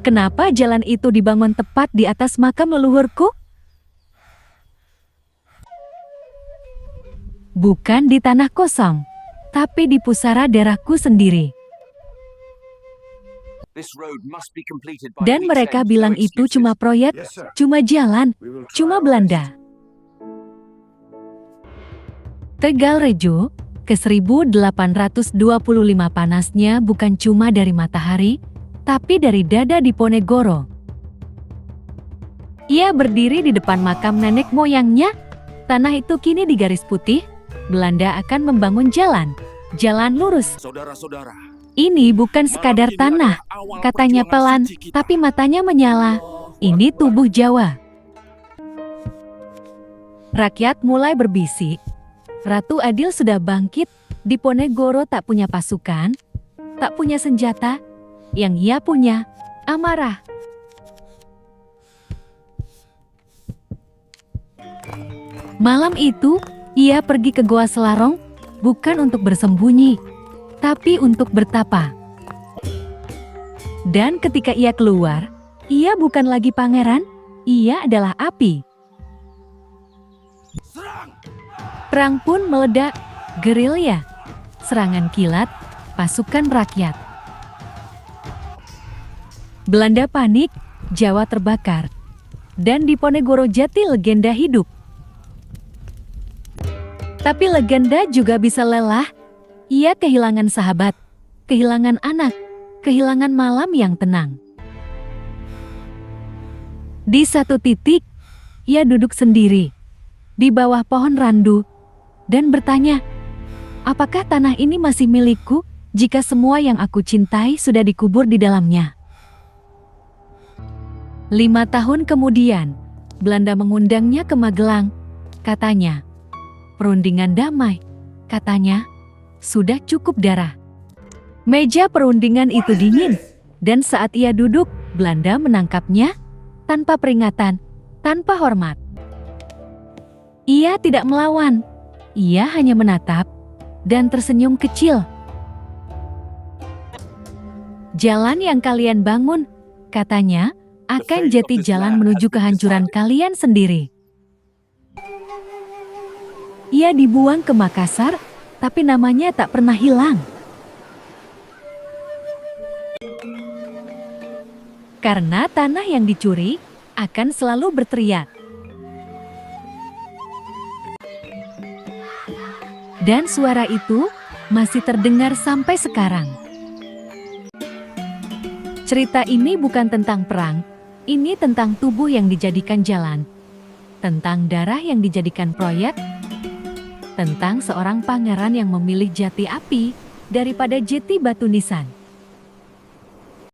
Kenapa jalan itu dibangun tepat di atas makam leluhurku? Bukan di tanah kosong, tapi di pusara darahku sendiri. Dan mereka bilang itu cuma proyek, cuma jalan, cuma Belanda. Tegal Rejo, ke 1825 panasnya bukan cuma dari matahari, tapi dari dada Diponegoro. Ia berdiri di depan makam nenek moyangnya. Tanah itu kini digaris putih. Belanda akan membangun jalan lurus. Saudara-saudara, Ini bukan sekadar tanah, katanya pelan, tapi matanya menyala. Ini tubuh Jawa. Rakyat mulai berbisik. Ratu Adil sudah bangkit. Diponegoro tak punya pasukan, tak punya senjata. Yang ia punya, amarah. Malam itu, ia pergi ke Goa Selarong, bukan untuk bersembunyi, tapi untuk bertapa. Dan ketika ia keluar, ia bukan lagi pangeran, ia adalah api. Perang pun meledak, gerilya, serangan kilat, pasukan rakyat. Belanda panik, Jawa terbakar, dan Diponegoro jati legenda hidup. Tapi legenda juga bisa lelah. Ia kehilangan sahabat, kehilangan anak, kehilangan malam yang tenang. Di satu titik, ia duduk sendiri di bawah pohon randu dan bertanya, apakah tanah ini masih milikku jika semua yang aku cintai sudah dikubur di dalamnya? 5 tahun kemudian, Belanda mengundangnya ke Magelang. Katanya, perundingan damai, katanya, sudah cukup darah. Meja perundingan itu dingin, dan saat ia duduk, Belanda menangkapnya tanpa peringatan, tanpa hormat. Ia tidak melawan, ia hanya menatap dan tersenyum kecil. Jalan yang kalian bangun, katanya, akan jadi jalan menuju kehancuran kalian sendiri. Ia dibuang ke Makassar, tapi namanya tak pernah hilang. Karena tanah yang dicuri akan selalu berteriak. Dan suara itu masih terdengar sampai sekarang. Cerita ini bukan tentang perang, ini tentang tubuh yang dijadikan jalan, tentang darah yang dijadikan proyek, tentang seorang pangeran yang memilih jati api daripada jati batu nisan.